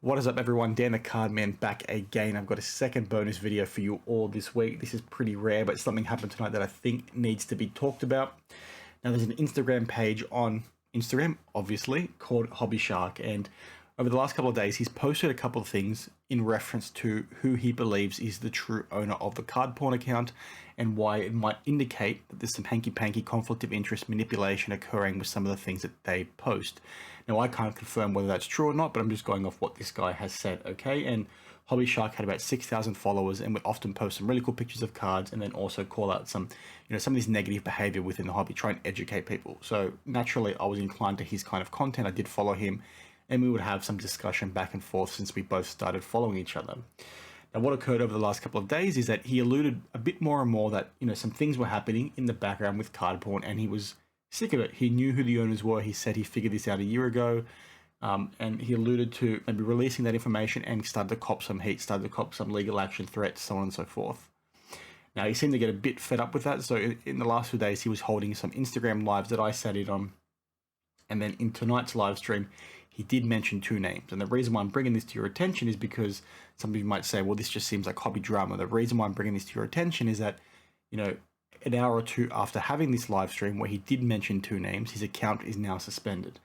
What is up, everyone? Dan the Cardman back again. I've got a second bonus video for you all this week. This is pretty rare, but something happened tonight that I think needs to be talked about. Now, there's an Instagram page on Instagram, obviously, called Hobby Shark, and over the last couple of days, he's posted a couple of things in reference to who he believes is the true owner of the card porn account and why it might indicate that there's some hanky-panky conflict of interest manipulation occurring with some of the things that they post. Now, I can't confirm whether that's true or not, but I'm just going off what this guy has said, okay? And Hobby Shark had about 6,000 followers and would often post some really cool pictures of cards and then also call out some of this negative behavior within the hobby, try and educate people. So naturally, I was inclined to his kind of content. I did follow him, and we would have some discussion back and forth since we both started following each other. Now, what occurred over the last couple of days is that he alluded a bit more and more that, some things were happening in the background with card porn, and he was sick of it. He knew who the owners were. He said he figured this out a year ago, and he alluded to maybe releasing that information and started to cop some heat, started to cop some legal action threats, so on and so forth. Now, he seemed to get a bit fed up with that, so in the last few days, he was holding some Instagram lives that I sat in on, and then in tonight's live stream, he did mention two names. And the reason why I'm bringing this to your attention is because some of you might say, well, this just seems like hobby drama. The reason why I'm bringing this to your attention is that, an hour or two after having this live stream where he did mention two names, his account is now suspended.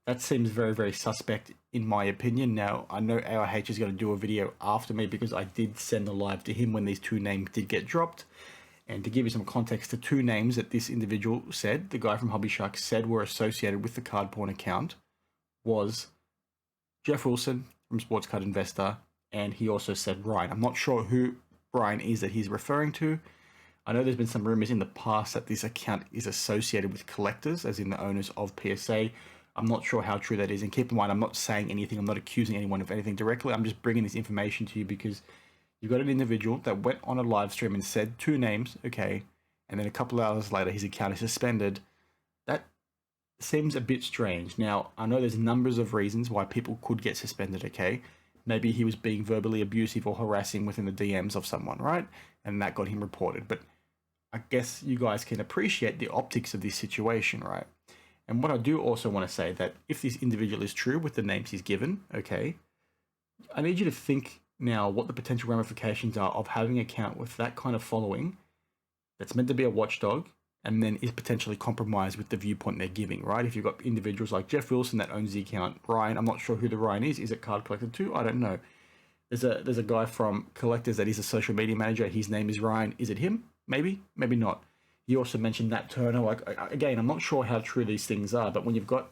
That seems very, very suspect in my opinion. Now, I know AIH is going to do a video after me because I did send the live to him when these two names did get dropped. And to give you some context, the two names that this individual said, the guy from Hobby Shark said were associated with the card porn account, was Jeff Wilson from Sports Card Investor, and he also said Ryan. I'm not sure who Ryan is that he's referring to. I know there's been some rumors in the past that this account is associated with collectors, as in the owners of PSA. I'm not sure how true that is, and keep in mind, I'm not saying anything, I'm not accusing anyone of anything directly, I'm just bringing this information to you because you've got an individual that went on a live stream and said two names, okay, and then a couple of hours later his account is suspended. That seems a bit strange. Now, I know there's numbers of reasons why people could get suspended, okay? Maybe he was being verbally abusive or harassing within the DMs of someone, right? And that got him reported. But I guess you guys can appreciate the optics of this situation, right? And what I do also want to say that if this individual is true with the names he's given, okay, I need you to think now what the potential ramifications are of having an account with that kind of following that's meant to be a watchdog and then is potentially compromised with the viewpoint they're giving, right? If you've got individuals like Jeff Wilson that owns the account, Ryan, I'm not sure who the Ryan is. Is it Card Collector 2? I don't know. There's a guy from Collectors that is a social media manager. His name is Ryan. Is it him? Maybe, maybe not. He also mentioned Nat Turner. Like, again, I'm not sure how true these things are, but when you've got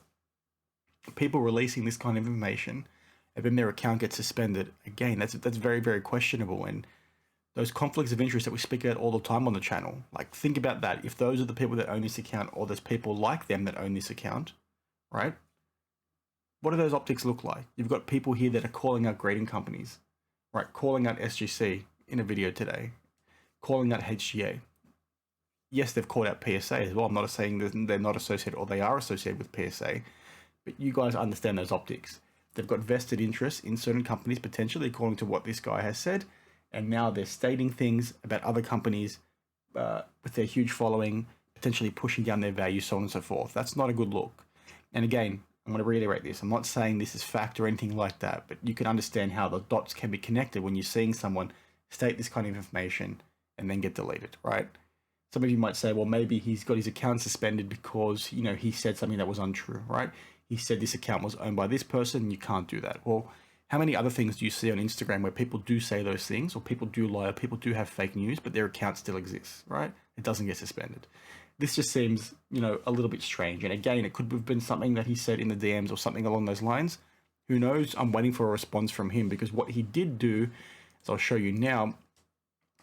people releasing this kind of information and then their account gets suspended, again, that's very, very questionable. And those conflicts of interest that we speak about all the time on the channel, like, think about that. If those are the people that own this account, or there's people like them that own this account, right? What do those optics look like? You've got people here that are calling out grading companies, right? Calling out SGC in a video today, calling out HGA. Yes, they've called out PSA as well. I'm not saying that they're not associated or they are associated with PSA, but you guys understand those optics. They've got vested interests in certain companies, potentially, according to what this guy has said. And now they're stating things about other companies with their huge following, potentially pushing down their value, so on and so forth. That's not a good look. And again, I'm going to reiterate this. I'm not saying this is fact or anything like that, but you can understand how the dots can be connected when you're seeing someone state this kind of information and then get deleted, right? Some of you might say, well, maybe he's got his account suspended because, he said something that was untrue, right? He said this account was owned by this person, and you can't do that. Well, how many other things do you see on Instagram where people do say those things, or people do lie, or people do have fake news, but their account still exists, right? It doesn't get suspended. This just seems, a little bit strange. And again, it could have been something that he said in the DMs or something along those lines. Who knows? I'm waiting for a response from him, because what he did do, as I'll show you now,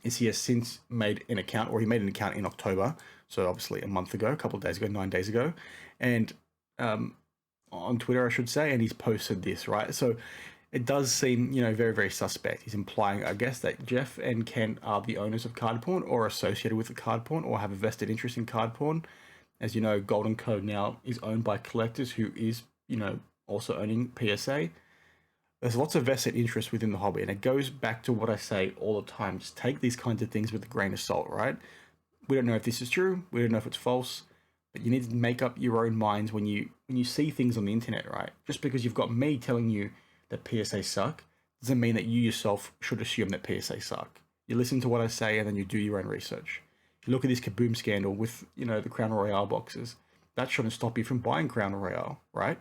is he has since made an account, or he made an account in October. So obviously a month ago, a couple of days ago, 9 days ago. And on Twitter, I should say, and he's posted this, right? So it does seem, very, very suspect. He's implying, I guess, that Jeff and Ken are the owners of card porn, or associated with the card porn, or have a vested interest in card porn. As you know, Golden Code now is owned by Collectors, who is, also owning PSA. There's lots of vested interest within the hobby, and it goes back to what I say all the time. Just take these kinds of things with a grain of salt, right? We don't know if this is true. We don't know if it's false. But you need to make up your own minds when you see things on the internet, right? Just because you've got me telling you that PSA suck doesn't mean that you yourself should assume that PSA suck. You listen to what I say and then you do your own research. You look at this Kaboom scandal with, the Crown Royale boxes. That shouldn't stop you from buying Crown Royale, right?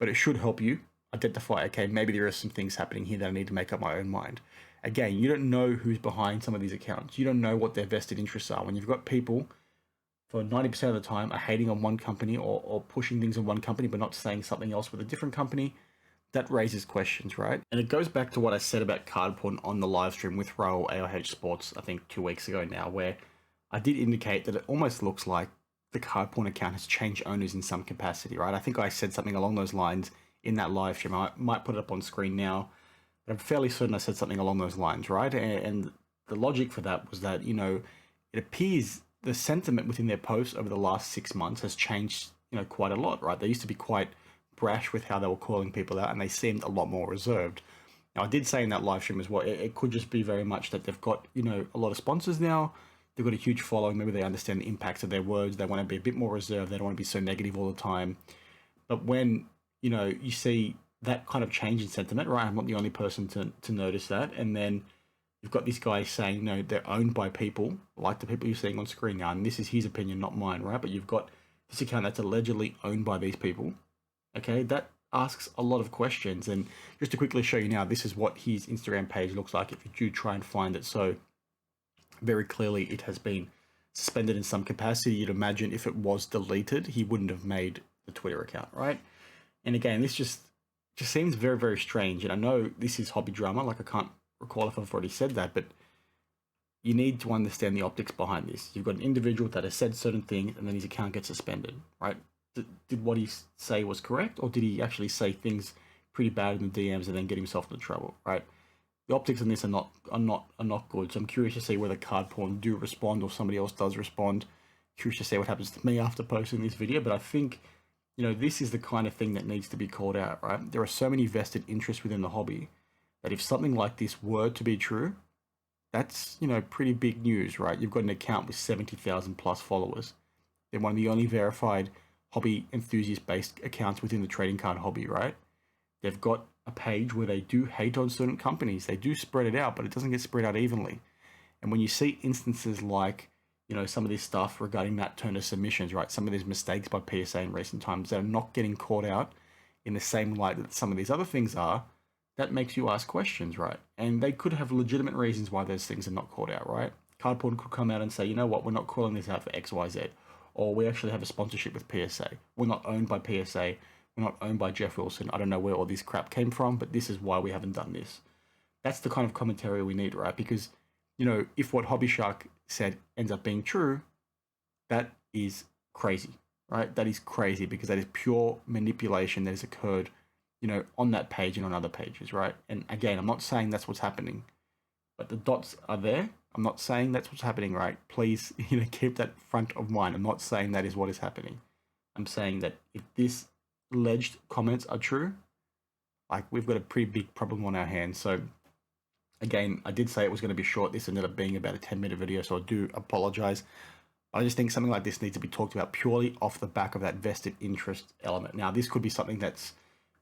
But it should help you identify, okay, maybe there are some things happening here that I need to make up my own mind. Again, you don't know who's behind some of these accounts. You don't know what their vested interests are. When you've got people for 90% of the time are hating on one company or pushing things on one company but not saying something else with a different company, that raises questions, right? And it goes back to what I said about card porn on the live stream with Raul AOH Sports, I think 2 weeks ago now, where I did indicate that it almost looks like the card porn account has changed owners in some capacity, right? I think I said something along those lines in that live stream. I might put it up on screen now, but I'm fairly certain I said something along those lines, right? And the logic for that was that, it appears the sentiment within their posts over the last 6 months has changed, quite a lot, right? They used to be quite brash with how they were calling people out, and they seemed a lot more reserved. Now, I did say in that live stream as well, it could just be very much that they've got, a lot of sponsors now. They've got a huge following. Maybe they understand the impacts of their words. They want to be a bit more reserved. They don't want to be so negative all the time. But when, you see that kind of change in sentiment, right? I'm not the only person to notice that. And then you've got this guy saying, they're owned by people like the people you're seeing on screen now. And this is his opinion, not mine, right? But you've got this account that's allegedly owned by these people. Okay, that asks a lot of questions. And just to quickly show you now, this is what his Instagram page looks like if you do try and find it. So very clearly it has been suspended in some capacity. You'd imagine if it was deleted, he wouldn't have made the Twitter account, right? And again, this just seems very, very strange. And I know this is hobby drama, like I can't recall if I've already said that, but you need to understand the optics behind this. You've got an individual that has said certain things and then his account gets suspended, right? Did what he say was correct, or did he actually say things pretty bad in the DMs and then get himself into trouble, right? The optics on this are not good. So I'm curious to see whether card porn do respond or somebody else does respond. Curious to see what happens to me after posting this video. But I think, this is the kind of thing that needs to be called out, right? There are so many vested interests within the hobby that if something like this were to be true, that's, pretty big news, right? You've got an account with 70,000 plus followers. They're one of the only verified hobby enthusiast-based accounts within the trading card hobby, right? They've got a page where they do hate on certain companies. They do spread it out, but it doesn't get spread out evenly. And when you see instances like, some of this stuff regarding Nat Turner submissions, right? Some of these mistakes by PSA in recent times that are not getting caught out in the same light that some of these other things are, that makes you ask questions, right? And they could have legitimate reasons why those things are not caught out, right? Card porn could come out and say, you know what, we're not calling this out for X, Y, Z. Or we actually have a sponsorship with PSA. We're not owned by PSA. We're not owned by Jeff Wilson. I don't know where all this crap came from, but this is why we haven't done this. That's the kind of commentary we need, right? Because, if what Hobby Shark said ends up being true, that is crazy, right? That is crazy because that is pure manipulation that has occurred, on that page and on other pages, right? And again, I'm not saying that's what's happening, but the dots are there. I'm not saying that's what's happening, right? Please, keep that front of mind. I'm not saying that is what is happening. I'm saying that if this alleged comments are true, like we've got a pretty big problem on our hands. So again, I did say it was going to be short. This ended up being about a 10-minute video, so I do apologize. I just think something like this needs to be talked about purely off the back of that vested interest element. Now, this could be something that's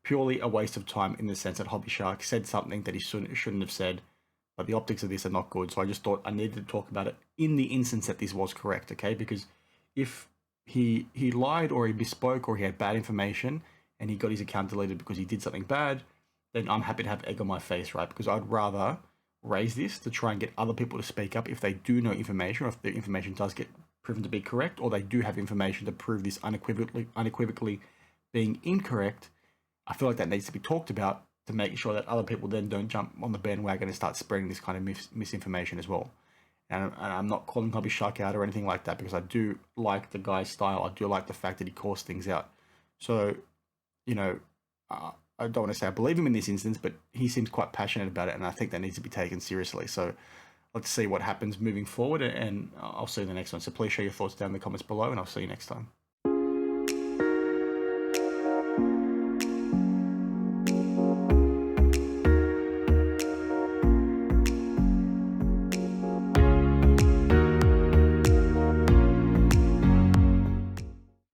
purely a waste of time in the sense that Hobby Shark said something that he shouldn't have said, but the optics of this are not good. So I just thought I needed to talk about it in the instance that this was correct, okay? Because if he lied or he misspoke or he had bad information and he got his account deleted because he did something bad, then I'm happy to have egg on my face, right? Because I'd rather raise this to try and get other people to speak up if they do know information, or if the information does get proven to be correct, or they do have information to prove this unequivocally being incorrect. I feel like that needs to be talked about to make sure that other people then don't jump on the bandwagon and start spreading this kind of misinformation as well. And I'm not calling Hobby Shark out or anything like that, because I do like the guy's style. I do like the fact that he calls things out. So, I don't want to say I believe him in this instance, but he seems quite passionate about it, and I think that needs to be taken seriously. So let's see what happens moving forward, and I'll see you in the next one. So please share your thoughts down in the comments below, and I'll see you next time.